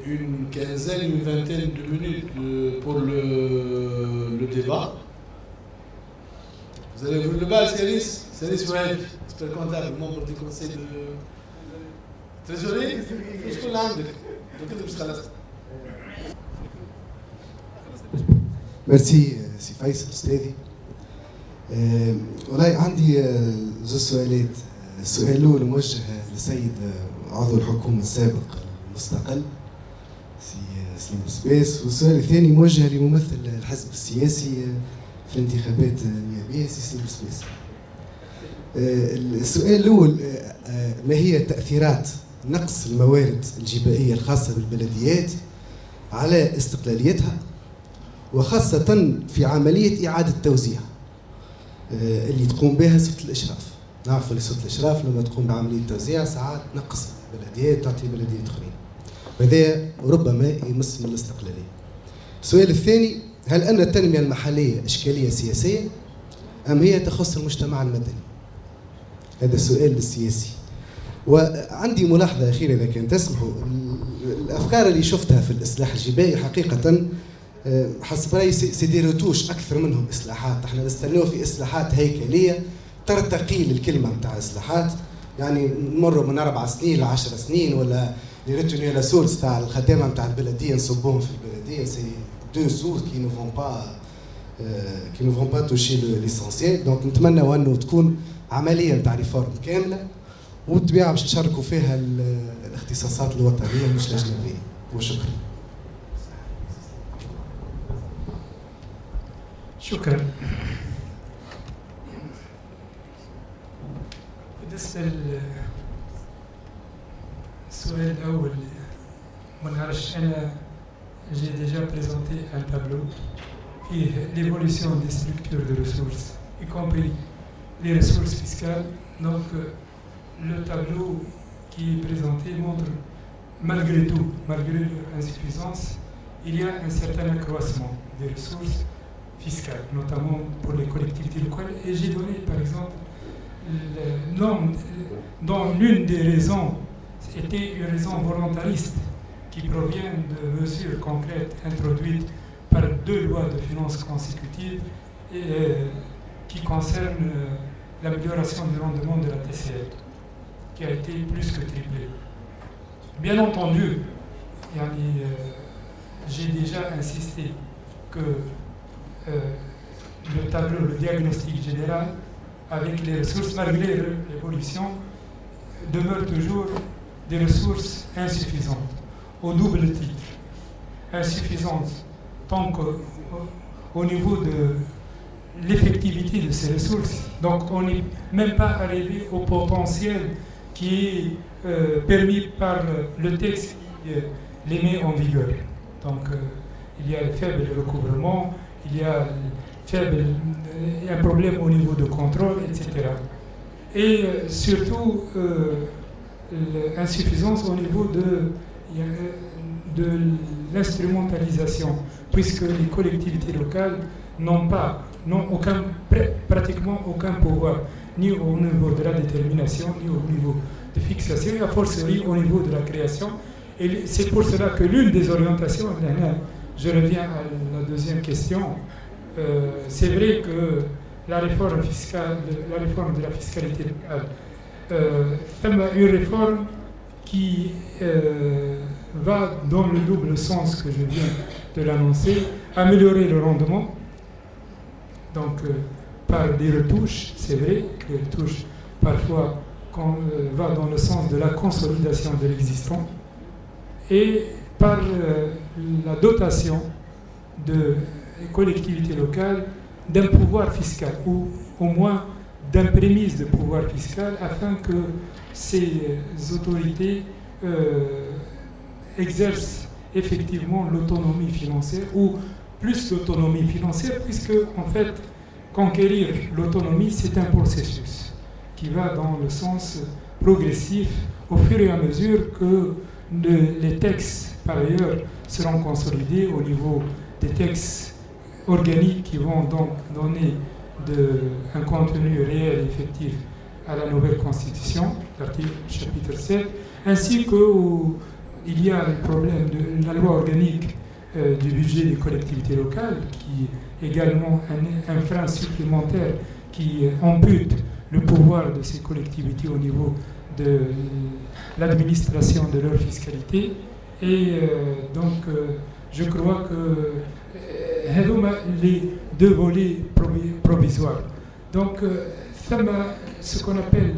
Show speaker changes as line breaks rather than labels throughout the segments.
une quinzaine, une vingtaine de minutes pour le débat. Vous allez ouvrir le bal, Céris Oued, expert comptable, membre du conseil de trésorerie.
ميرسي سي فيصل استاذي. والله عندي زوج سؤالات. السؤال الاول موجه للسيد عضو الحكومه السابق المستقل سي سليم سبيس، والسؤال الثاني موجه لممثل الحزب السياسي في الانتخابات النيابيه سي سليم سبيس. السؤال الاول، ما هي تاثيرات نقص الموارد الجبائيه الخاصه بالبلديات على استقلاليتها، وخاصة في عملية إعادة توزيع اللي تقوم بها سلطة الإشراف. نعرف اللي سلطة الإشراف لما تقوم بعملية توزيع ساعات تنقص بلديات تعطي بلديات أخرين، وهذا ربما يمس من الاستقلالية. السؤال الثاني، هل أن التنمية المحلية إشكالية سياسية أم هي تخص المجتمع المدني؟ هذا السؤال السياسي. وعندي ملاحظة أخيرة إذا كان تسمحوا. الأفكار اللي شفتها في الإصلاح الجبائي حقيقة حسب رأيي سي دي روتوش أكثر منهم إصلاحات. احنا نستناو في إصلاحات هيكلية ترتقي للكلمة نتاع إصلاحات، يعني نمروا من 4 سنين ل 10 سنين، ولا لي ريتوني لا سورس تاع الخدامة نتاع البلدية نصبوهم في البلدية. سي دو سورس كي نو فون با توشي ليسونسيال. دونك نتمنى أنه تكون عملية نتاع ريفورم كاملة، وبالطبيعة باش نشاركوا فيها الاختصاصات الوطنية مش الأجنبية. وشكرا.
شكرا. بالنسبة للسؤال الأول، ما نعرفش أنا j'ai déjà présenté un tableau qui est l'évolution des structures de ressources, y compris les ressources fiscales. Donc le tableau qui est présenté montre malgré tout, malgré leur insuffisance, il y a un certain accroissement des ressources fiscales, notamment pour les collectivités locales. Et j'ai donné, par exemple, dont l'une des raisons était une raison volontariste qui provient de mesures concrètes introduites par 2 lois de finances consécutives et qui concernent l'amélioration du rendement de la TCL, qui a été plus que triplé. Bien entendu, j'ai déjà insisté que le tableau, le diagnostic général, avec les ressources, malgré l'évolution, demeure toujours des ressources insuffisantes, au double titre. Insuffisantes tant qu'au niveau de l'effectivité de ces ressources. Donc on n'est même pas arrivé au potentiel qui est permis par le texte qui les met en vigueur. Donc il y a le faible recouvrement, il y a un problème au niveau de contrôle, etc. Et surtout l'insuffisance au niveau de l'instrumentalisation, puisque les collectivités locales n'ont pratiquement aucun pouvoir, ni au niveau de la détermination, ni au niveau de fixation, et a fortiori au niveau de la création. Et c'est pour cela que l'une des orientations, je reviens à la deuxième question, c'est vrai que la réforme fiscale, la réforme de la fiscalité locale, une réforme qui va dans le double sens que je viens de l'annoncer, améliorer le rendement, donc par des retouches, c'est vrai que les retouches parfois va dans le sens de la consolidation de l'existant, et par la dotation de collectivités locales d'un pouvoir fiscal, ou au moins d'un prémisse de pouvoir fiscal, afin que ces autorités exercent effectivement l'autonomie financière, ou plus l'autonomie financière, puisque en fait conquérir l'autonomie c'est un processus qui va dans le sens progressif au fur et à mesure que les textes par ailleurs seront consolidés au niveau des textes organiques qui vont donc donner un contenu réel et effectif à la nouvelle constitution, l'article chapitre 7, ainsi que il y a le problème de la loi organique du budget des collectivités locales, qui est également un frein supplémentaire qui ampute le pouvoir de ces collectivités au niveau de l'administration de leur fiscalité. Et donc, je crois que les deux volets provisoires. Donc, ce qu'on appelle,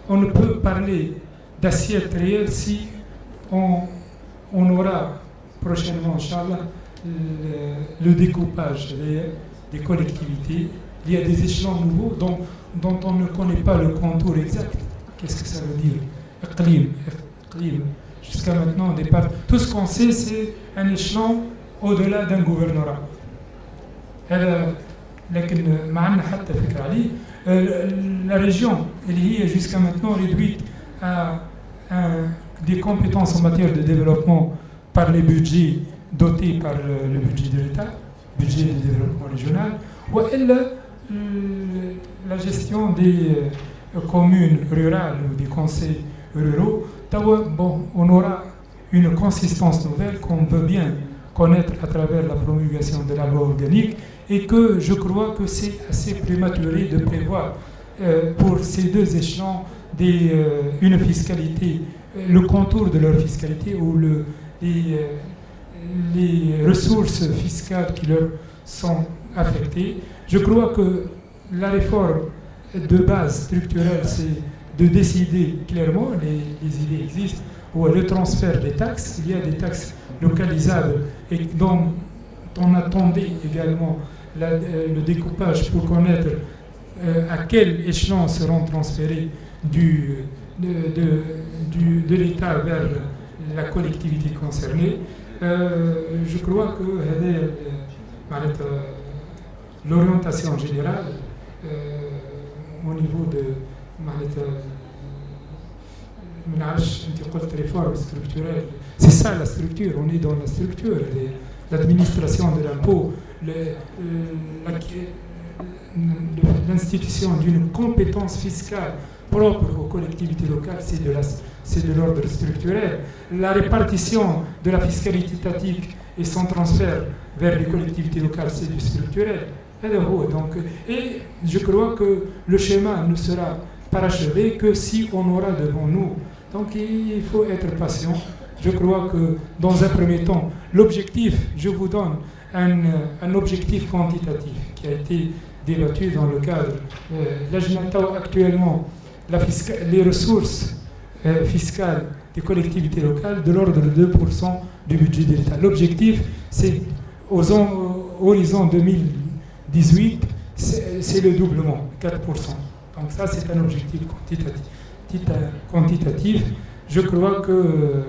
on ne peut parler d'assiette réelle si on aura prochainement, Inch'Allah, le découpage des collectivités. Il y a des échelons nouveaux dont on ne connaît pas le contour exact. Qu'est-ce que ça veut dire? Iqlim. Jusqu'à maintenant, tout ce qu'on sait, c'est un échelon au-delà d'un gouvernorat. La région, elle est jusqu'à maintenant réduite à des compétences en matière de développement par les budgets dotés par le budget de l'État, budget de développement régional, ou la gestion des communes rurales ou des conseils ruraux. Bon, on aura une consistance nouvelle qu'on veut bien connaître à travers la promulgation de la loi organique, et que je crois que c'est assez prématuré de prévoir pour ces deux échelons une fiscalité, le contour de leur fiscalité ou les ressources fiscales qui leur sont affectées. Je crois que la réforme de base structurelle, c'est de décider clairement, les idées existent, ou le transfert des taxes. Il y a des taxes localisables et dont on attendait également le découpage pour connaître à quel échelon seront transférés de l'État vers la collectivité concernée. Je crois que l'orientation générale au niveau de réforme structurelle, c'est ça la structure, on est dans la structure, l'administration de l'impôt, l'institution d'une compétence fiscale propre aux collectivités locales, c'est de l'ordre structurel. La répartition de la fiscalité étatique et son transfert vers les collectivités locales, c'est du structurel. Et je crois que le schéma ne sera parachevé que si on aura devant nous. Donc il faut être patient. Je crois que dans un premier temps, l'objectif, je vous donne un objectif quantitatif qui a été débattu dans le cadre. Actuellement, les ressources fiscales des collectivités locales de l'ordre de 2% du budget de l'État. L'objectif, c'est horizon 2018, c'est le doublement, 4%. Donc ça, c'est un objectif quantitatif. Je crois que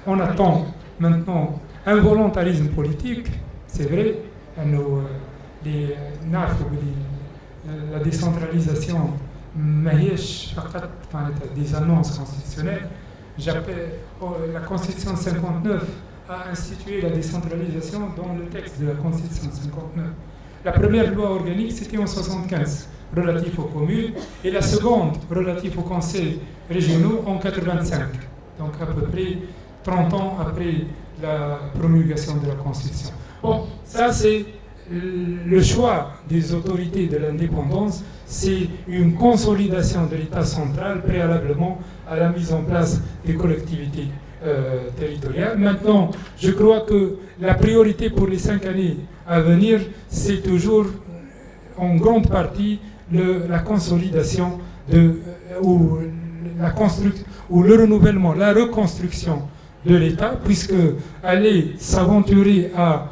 on attend maintenant un volontarisme politique, c'est vrai. La décentralisation, des annonces constitutionnelles. La Constitution 59 a institué la décentralisation dans le texte de la Constitution 59. La première loi organique, c'était en 75, relative aux communes, et la seconde, relative aux conseils régionaux, en 85. Donc à peu près 30 ans après la promulgation de la Constitution. Bon, ça c'est le choix des autorités de l'indépendance, c'est une consolidation de l'État central préalablement à la mise en place des collectivités territoriales. Maintenant, je crois que la priorité pour les 5 années à venir, c'est toujours en grande partie la consolidation ou le renouvellement, la reconstruction de l'État, puisque aller s'aventurer à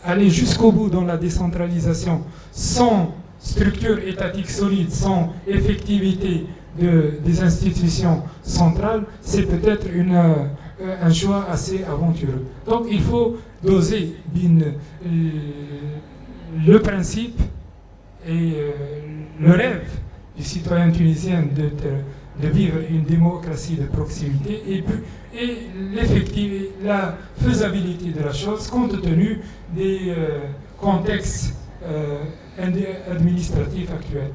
aller jusqu'au bout dans la décentralisation sans structure étatique solide, sans effectivité des institutions centrales, c'est peut-être un choix assez aventureux. Donc il faut doser le principe et le rêve du citoyen tunisien de vivre une démocratie de proximité et la faisabilité de la chose compte tenu des contextes administratifs actuels.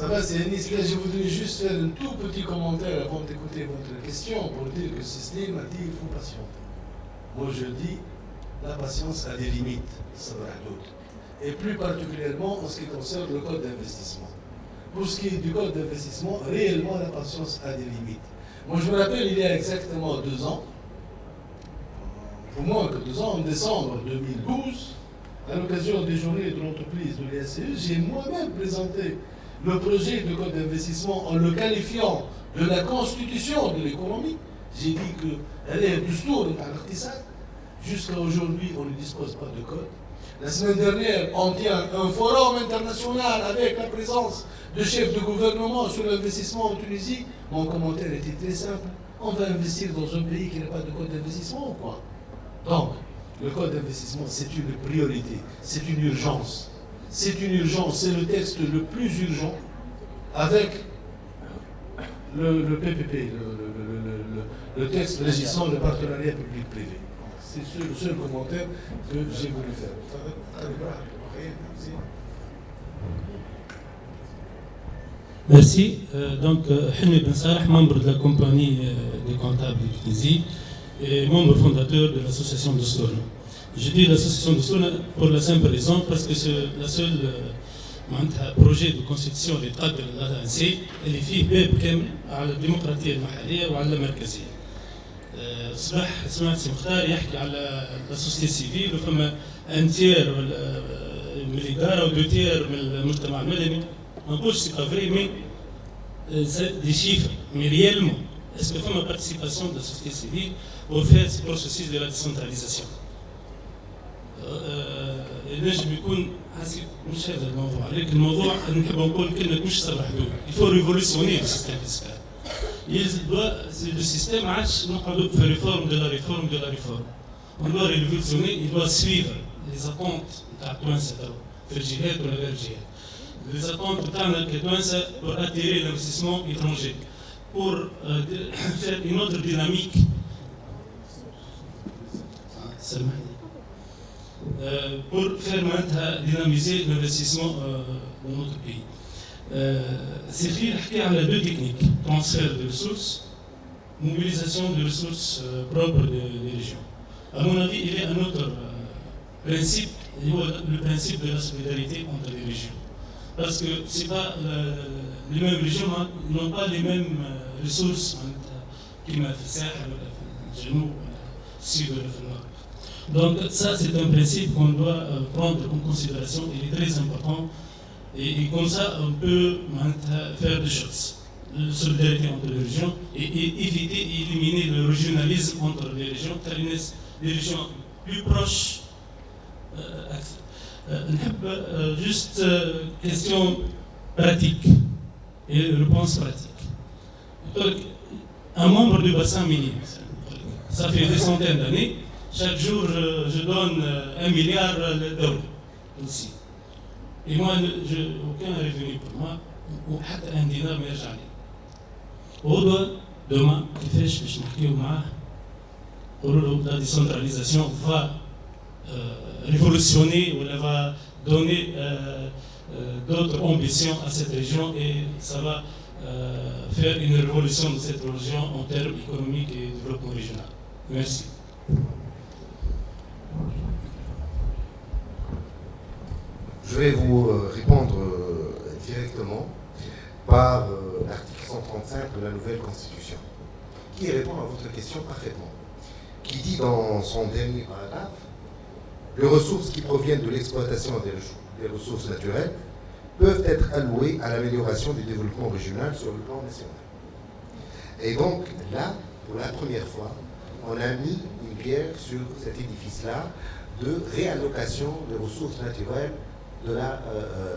Ça va, c'est Yanis. Là, je voudrais juste faire un tout petit commentaire avant d'écouter votre question pour dire que Cécile m'a dit qu'il faut patienter. Moi, je dis, la patience a des limites, ça va d'autres. Et plus particulièrement en ce qui concerne le code d'investissement. Pour ce qui est du code d'investissement, réellement, la patience a des limites. Moi, je me rappelle, il y a exactement 2 ans, pour moins que 2 ans, en décembre 2012, à l'occasion des journées de l'entreprise de l'ESCE, j'ai moi-même présenté le projet de code d'investissement en le qualifiant de la constitution de l'économie. J'ai dit qu'elle est du stour de l'artisan. Jusqu'à aujourd'hui, on ne dispose pas de code. La semaine dernière, on tient un forum international avec la présence de chefs de gouvernement sur l'investissement en Tunisie. Mon commentaire était très simple. On va investir dans un pays qui n'a pas de code d'investissement ou quoi? Donc, le code d'investissement, c'est une priorité, c'est une urgence. C'est une urgence, c'est le texte le plus urgent avec le PPP, le texte régissant le partenariat public-privé. C'est le seul commentaire que j'ai voulu faire.
Merci. Donc, Hilmi Ben Salah, membre de la compagnie des comptables de Tunisie et membre fondateur de l'association de Stourna. Je dis l'association de Stourna pour la simple raison parce que c'est la seule projet de constitution d'État de l'ANC اللي فيه باب كامل على الديمقراطية المحلية وعلى المركزية. صباح سمعت سي مختار يحكي على لا سوسيتي سيفيل وفما ان تير من الاداره ودو تير من المجتمع المدني ما نقولش سي با فري مي دي شيفر مي ريالمون اسكو فما بارتيسيباسيون دو لا سوسيتي سيفيل au fait ce processus de la décentralisation. نجم يكون حسيت مش هذا الموضوع لكن الموضوع نحب نقول كلمه مش صرح به il faut révolutionner le système fiscal. Le système marche, nous parlons de réforme de la réforme de la réforme. On doit révolutionner, il doit suivre les attentes de les attentes pour attirer l'investissement étranger, pour faire une autre dynamique. Pour faire dynamiser l'investissement dans notre pays. Cyril a parlé de 2 techniques, transfert de ressources, mobilisation de ressources propres des régions. À mon avis, il y a un autre principe, le principe de la solidarité entre les régions. Parce que c'est pas les mêmes régions n'ont pas les mêmes ressources qui m'a fait ça, le genou, le sud ou le nord. Donc ça, c'est un principe qu'on doit prendre en considération, il est très important. Et comme ça, on peut faire des choses. La solidarité entre les régions et éviter et éliminer le régionalisme entre les régions, car il y a des régions plus proches. Juste question pratique et réponse pratique. Un membre du bassin minier, ça fait des centaines d'années, chaque jour je donne 1 milliard d'euros aussi. Et moi, aucun revenu pour moi, ou un dinar ما يرجع لي. هو demain كيفاش باش نحكيو معاه نقولوا له la décentralisation va révolutionner ou elle va donner d'autres ambitions à cette région et ça va faire une révolution de cette région en termes économiques et développement régional. Merci.
Je vais vous répondre directement par l'article 135 de la nouvelle Constitution, qui répond à votre question parfaitement, qui dit dans son dernier paragraphe, les ressources qui proviennent de l'exploitation des ressources naturelles peuvent être allouées à l'amélioration du développement régional sur le plan national. Et donc là, pour la première fois, on a mis une pierre sur cet édifice-là de réallocation des ressources naturelles de la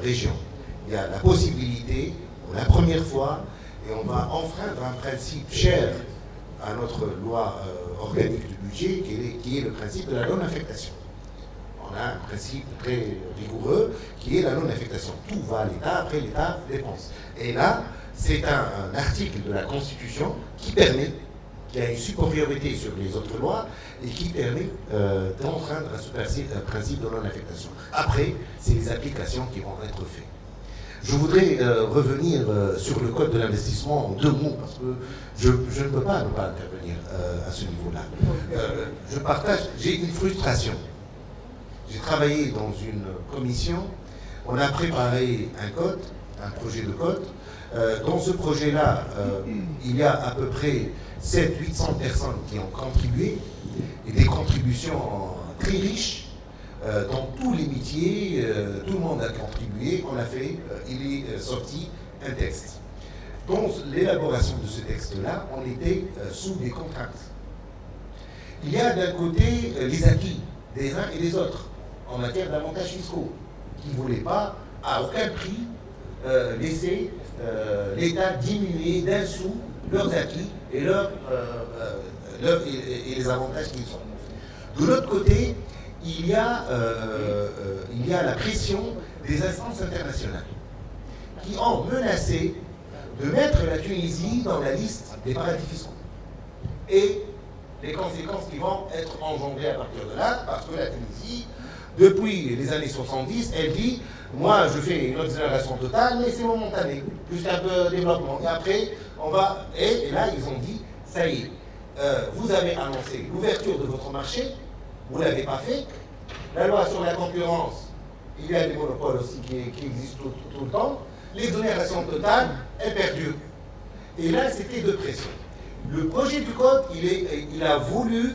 région. Il y a la possibilité, pour la première fois, et on va enfreindre un principe cher à notre loi organique du budget, qui est le principe de la non-affectation. On a un principe très rigoureux qui est la non-affectation. Tout va à l'État, après l'État dépense. Et là, c'est un article de la Constitution qui permet, qui a une supériorité sur les autres lois et qui permet d'enfreindre ce principe de non-affectation. Après, c'est les applications qui vont être faites. Je voudrais revenir sur le code de l'investissement en 2 mots, parce que je ne peux pas ne pas intervenir à ce niveau-là. Je partage, j'ai une frustration. J'ai travaillé dans une commission, on a préparé un code, un projet de code. Dans ce projet-là, il y a à peu près 700-800 personnes qui ont contribué, et des contributions très riches. Dans tous les métiers, tout le monde a contribué, on a fait, il est sorti un texte. Dans l'élaboration de ce texte-là, on était sous des contraintes. Il y a d'un côté les acquis des uns et des autres en matière d'avantages fiscaux, qui ne voulaient pas, à aucun prix, laisser l'État diminuer d'un sou leurs acquis et, et les avantages qu'ils ont. De l'autre côté, il y a la pression des instances internationales qui ont menacé de mettre la Tunisie dans la liste des paradis fiscaux. Et les conséquences qui vont être engendrées à partir de là, parce que la Tunisie, depuis les années 70, elle dit « Moi, je fais une exonération totale, mais c'est momentané, juste un peu de développement. Et après, on va... » Et là, ils ont dit « Ça y est, vous avez annoncé l'ouverture de votre marché, vous ne l'avez pas fait. La loi sur la concurrence, il y a des monopoles aussi qui existent tout le temps. L'exonération totale est perdue. » Et là, c'était de pression. Le projet du code, il a voulu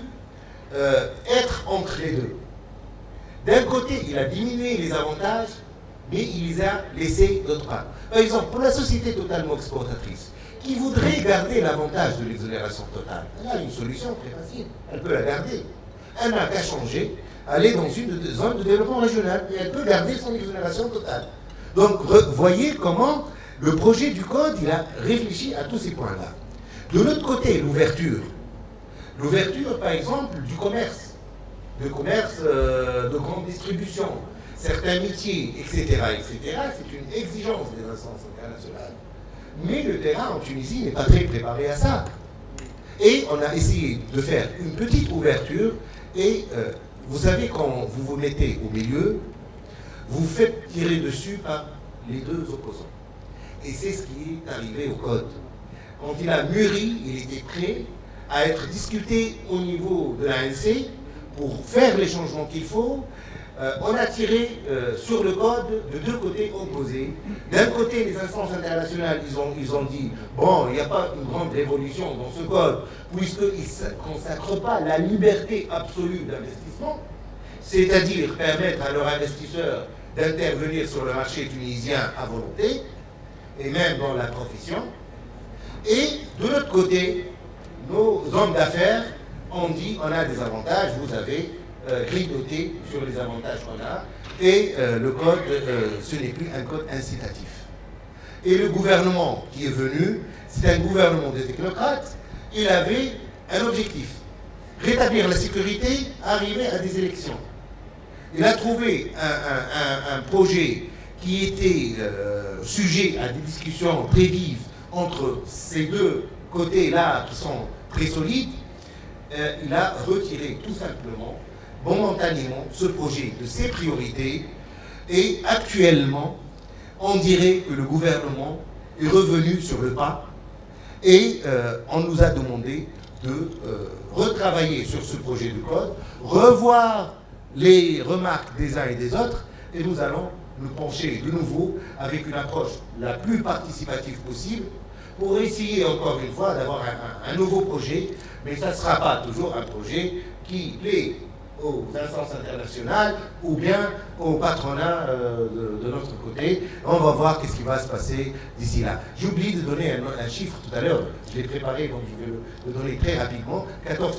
être entre les deux. D'un côté, il a diminué les avantages, mais il les a laissés d'autre part. Par exemple, pour la société totalement exportatrice, qui voudrait garder l'avantage de l'exonération totale, elle a une solution très facile. Elle peut la garder. Elle n'a qu'à changer, aller dans une zone de développement régional, et elle peut garder son exonération totale. Donc, voyez comment le projet du code, il a réfléchi à tous ces points-là. De l'autre côté, l'ouverture. L'ouverture, par exemple, du commerce. De commerce de grande distribution, certains métiers, etc., c'est une exigence des instances internationales. Mais le terrain en Tunisie n'est pas très préparé à ça. Et on a essayé de faire une petite ouverture, et vous savez, quand vous vous mettez au milieu, vous faites tirer dessus par les deux opposants. Et c'est ce qui est arrivé au code. Quand il a mûri, il était prêt à être discuté au niveau de l'ANC, pour faire les changements qu'il faut. On a tiré sur le code de deux côtés opposés. D'un côté, les instances internationales, ils ont dit « Bon, il n'y a pas une grande révolution dans ce code, puisqu'il ne consacre pas la liberté absolue d'investissement, c'est-à-dire permettre à leurs investisseurs d'intervenir sur le marché tunisien à volonté, et même dans la profession. Et de l'autre côté, nos hommes d'affaires on dit on a des avantages, vous avez grignoté sur les avantages qu'on a, et le code, ce n'est plus un code incitatif. Et le gouvernement qui est venu, c'est un gouvernement de technocrates, il avait un objectif, rétablir la sécurité, arriver à des élections. Il a trouvé un projet qui était sujet à des discussions très vives entre ces deux côtés-là qui sont très solides. Il a retiré tout simplement, momentanément, ce projet de ses priorités, et actuellement, on dirait que le gouvernement est revenu sur le pas, et on nous a demandé de retravailler sur ce projet de code, revoir les remarques des uns et des autres, et nous allons nous pencher de nouveau avec une approche la plus participative possible, pour essayer encore une fois d'avoir un nouveau projet, mais ça ne sera pas toujours un projet qui plaît aux instances internationales ou bien au patronat de notre côté. On va voir qu'est-ce qui va se passer d'ici là. J'ai oublié de donner un chiffre tout à l'heure, je l'ai préparé, donc je vais le donner très rapidement, 14%.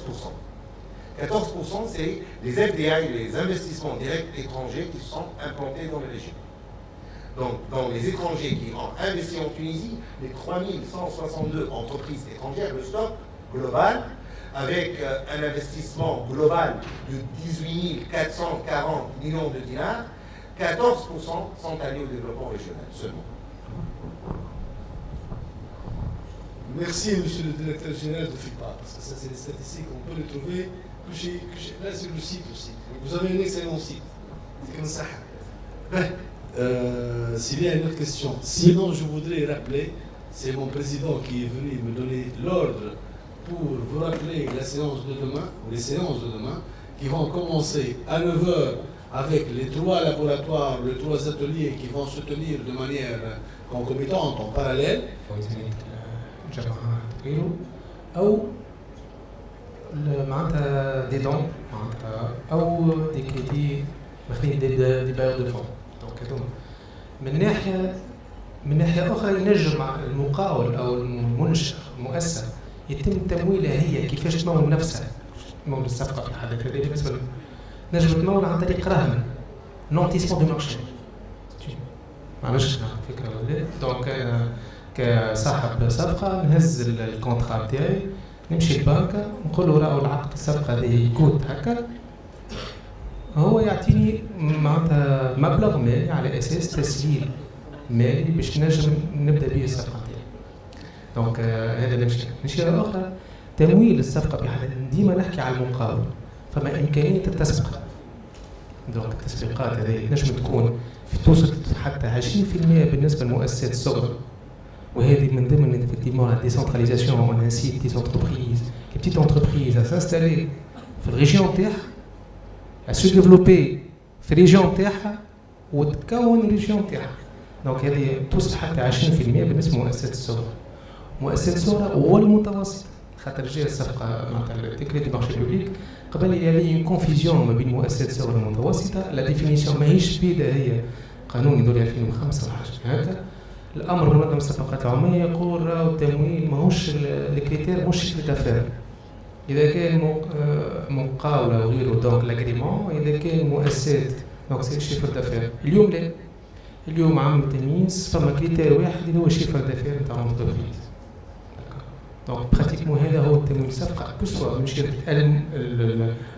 14%, c'est les FDI, les investissements directs étrangers qui sont implantés dans les régions. Donc, dans les étrangers qui ont investi en Tunisie, les 3162 entreprises étrangères, le stock global, avec un investissement global de 18 440 millions de dinars, 14% sont allés au développement régional seulement.
Merci, monsieur le directeur général de FIPA, parce que ça, c'est des statistiques qu'on peut les trouver. Là, c'est le site aussi. Vous avez un excellent site. C'est comme ça. S'il y a une autre question. Sinon, je voudrais rappeler, c'est mon président qui est venu me donner l'ordre pour vous rappeler la séance de demain, ou les séances de demain, qui vont commencer à 9h avec les 3 laboratoires, les 3 ateliers qui vont se tenir de manière concomitante, en parallèle.
أو معناتها دي دون معناتها أو دي كريدي ماخذين دي باير دو فون دونك هذوما من ناحية أخرى ينجم المقاول أو المنشأ المؤسسة يتم تمويلها هي كيفاش تمول نفسها تمول الصفقة في حالة هذه بالنسبة نجم تمول عن طريق رهن نونتيسمون دو مارشي معلش فكرة ولا دونك كصاحب صفقة نهز الكونترا تاعي نمشي للبنك نقول له راهو العقد الصفقة هذه يكون هكا هو يعطيني معناتها مبلغ مالي على أساس تسهيل مالي باش نجم نبدا به الصفقة تاعي دونك هذا نشيرة أخرى تمويل الصفقة بحالة ديما نحكي على المقاول فما إمكانية التسبيق دونك التسبيقات هذه نجم تكون توصل حتى 20% بالنسبة للمؤسسات الصغرى وهذه من ضمن effectivement la décentralisation on incite des entreprises les petites entreprises à s'installer في الريجيون تاعها à se développer في الريجيون تاعها وتكون الريجيون تاعها دونك هذه توصل حتى 20% بالنسبة للمؤسسات الصغرى المؤسسات الصغرى والمتوسطة خاطر جاء الصفقة معناتها التكريت دو مارشي بوبليك قبل يلي اون كونفيزيون ما بين المؤسسات الصغرى والمتوسطة لا ديفينيسيون ماهيش بيدا هي قانون يدور 2005 ولا حاجة هكا الامر منظم الصفقات العموميه يقول راهو التمويل ماهوش الكريتير مش شيفر دافير اذا كان مقاوله وغيره دونك لاغريمون اذا كان مؤسسات دونك سي شيفر دافير اليوم لا اليوم عام التمييز فما كريتير واحد اللي هو شيفر دافير نتاع لونتربريز دونك براتيكمون هذا هو التمويل الصفقه كسوه من شركه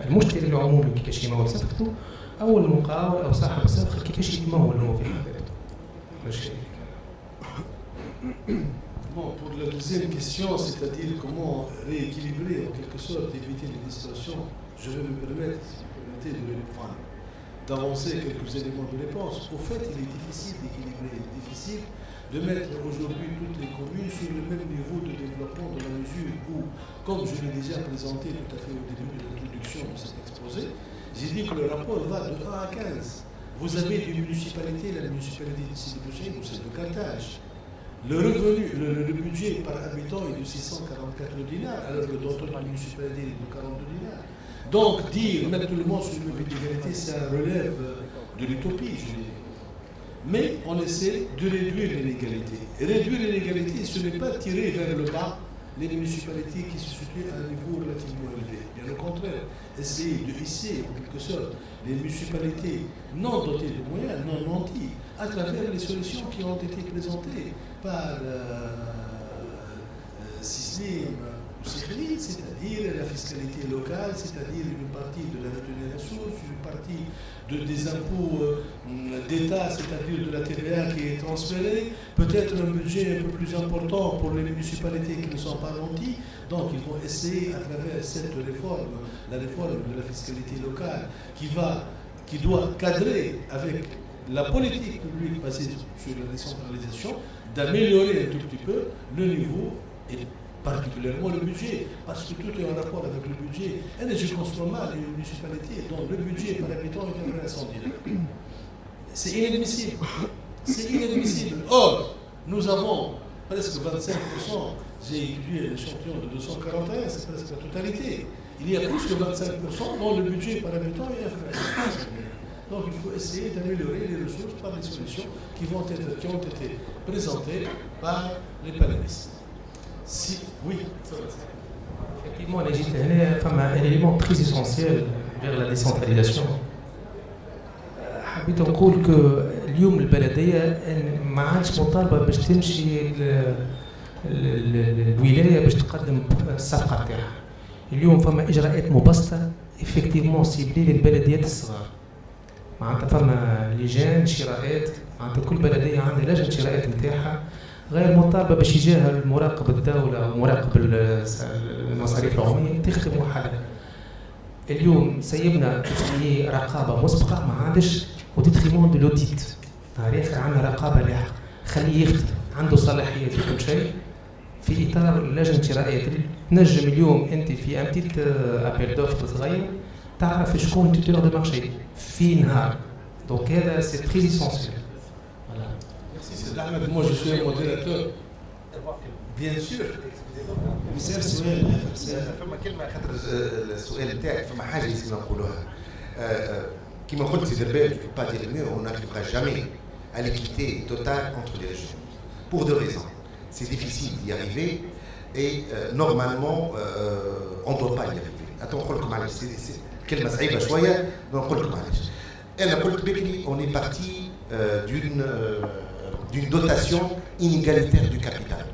المشتري العمومي كيفاش يمول صفقته او المقاول او صاحب الصفقه كيفاش يمول هو في حياته ماشي.
Bon, pour la deuxième question, c'est-à-dire comment rééquilibrer, en quelque sorte, éviter les distorsions, je vais me permettre, si vous permettez, d'avancer quelques éléments de réponse. Au fait, il est difficile d'équilibrer, il est difficile de mettre aujourd'hui toutes les communes sur le même niveau de développement de la mesure où, comme je l'ai déjà présenté tout à fait au début de l'introduction de cet exposé, j'ai dit que le rapport va de 1 à 15. Vous avez des municipalités, la municipalité de Sidi Bouchine ou celle de Carthage. Le revenu, le budget par habitant est de 644 dinars, alors que d'autres municipalités est de 42 dinars. Donc, mettre tout le monde sur le même pied d'égalité, ça relève de l'utopie, je dirais. Mais on essaie de réduire l'inégalité. Et réduire l'inégalité, ce n'est pas tirer vers le bas les municipalités qui se situent à un niveau relativement élevé. Bien au contraire, essayer de hisser, en quelque sorte, les municipalités non dotées de moyens, non nantis, à travers les solutions qui ont été présentées par Sislim ou Sifri, c'est-à-dire la fiscalité locale, c'est-à-dire une partie de la retenue des ressources, une partie des impôts d'État, c'est-à-dire de la TVA qui est transférée, peut-être un budget un peu plus important pour les municipalités qui ne sont pas nantis. Donc il faut essayer à travers cette réforme, la réforme de la fiscalité locale, qui doit cadrer avec la politique publique basée sur la décentralisation, d'améliorer un tout petit peu le niveau et particulièrement le budget, parce que tout est en rapport avec le budget. Et je conçois mal une municipalité dont le budget par habitant est à 100 dinars. C'est inadmissible. C'est inadmissible. Or, nous avons presque 25%. J'ai étudié l'échantillon de 241, c'est presque la totalité. Il y a plus que 25% dont le budget par habitant est inférieur. Donc il faut essayer d'améliorer les ressources par des solutions qui ont été présentées par les panélistes. Si, oui, ça va.
Effectivement, un élément très essentiel vers la décentralisation. حبيت نقول كو اليوم البلديه ما عادش مطالبه باش تمشي الولايه باش تقدم الصفقه تاعها. اليوم فما اجراءات مبسطه افكتيفمون سيبلي للبلديات الصغار. معناتها فما لجان شراءات، معناتها كل بلديه عندها لجنه شراءات نتاعها غير مطالبه باش يجيها المراقب الدوله ومراقب المصاريف العموميه تخدم وحدها. اليوم سيبنا رقابه مسبقه ما عادش وديتريمون دو لوديت نهار اخر عندنا رقابه لاحقه، خليه يختار عنده صلاحيات وكل شيء في اطار لجنه شرائيه. تنجم اليوم انت في ان بتيت ابيل دوفر صغير تعرف شكون تيتور دو مارشي في نهار. دونك هذا سي تري اسونسيال.
Merci, c'est Ahmed. Moi, je suis un modérateur. Bien sûr.
فما كلمه خاطر السؤال نتاعك فما حاجه لازم نقولوها. كما قلت سي دربال با دير ميو اون n'arrivera jamais à l'équité totale entre les régions. Pour deux raisons. C'est difficile d'y arriver et normalement on ne doit pas y arriver. Attends, نقول لكم علاش كلمه صعيبه شويه نقول لكم علاش. انا قلت بكري on est parti d'une dotation inégalitaire du capital.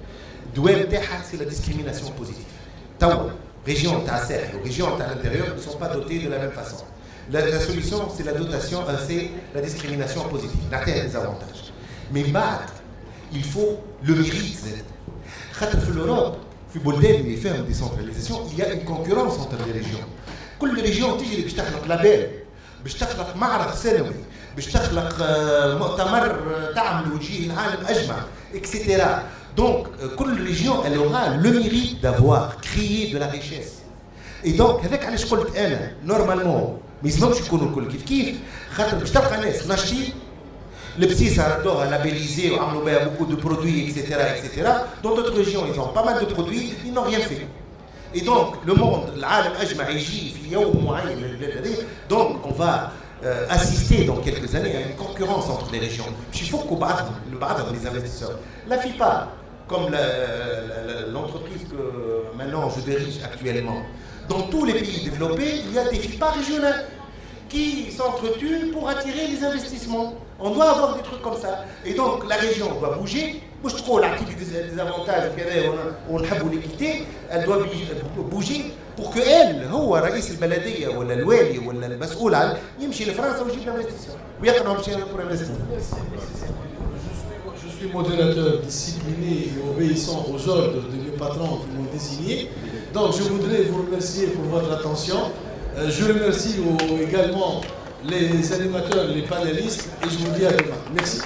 الدوام تاعها c'est la discrimination positive. توا région تاع الساحل و région تاع l'intérieur ne sont pas dotées de la même façon. La solution c'est la dotation, c'est la discrimination positive. نعطيها des avantages. Mais بعد il faut le mérite. خاطر في l'Europe في بلدان اللي فيهم décentralisation il y a une concurrence entre les régions. كل ريجيون تجري باش تخلق لابيل، باش تخلق معرض سنوي، باش تخلق مؤتمر تعمل وجيه العالم اجمع اكسيتيرا. Donc, كل région elle aura le mérite d'avoir créé de la richesse. Et donc, هذاك علاش قلت انا نورمالمون ما يلزمش يكونوا الكل كيف كيف، خاطر باش تلقى ناس ناشطين البسيسه ردوها لابيليزي وعملوا بها beaucoup de produits etc. Dans d'autres régions ils ont pas mal de produits, ils n'ont rien fait. Et donc, le monde, العالم اجمع يجي في يوم معين للبلاد هذه. Donc, on va assister dans quelques années à une concurrence entre les régions. Il faut qu'on batte les investisseurs. La FIPA, comme l'entreprise que maintenant je dirige actuellement, dans tous les pays développés, il y a des FIPA régionales qui s'entretuent pour attirer les investissements. On doit avoir des trucs comme ça. Et donc la région doit bouger. مش تقول اعطيني des avantages وكذا ونحبوا l'équité. Elle doit bouger pour que elle هو رئيس البلديه ولا الوالي ولا المسؤول عنه يمشي لفرنسا ويجيب الانفستيسيون ويقنعهم باش يعملوا انفستيسيون.
Je suis modérateur discipliné et obéissant aux ordres de mes patrons qui m'ont désigné. Donc je voudrais vous remercier pour votre attention. Je remercie également les animateurs, les panélistes et je vous dis à demain. Merci.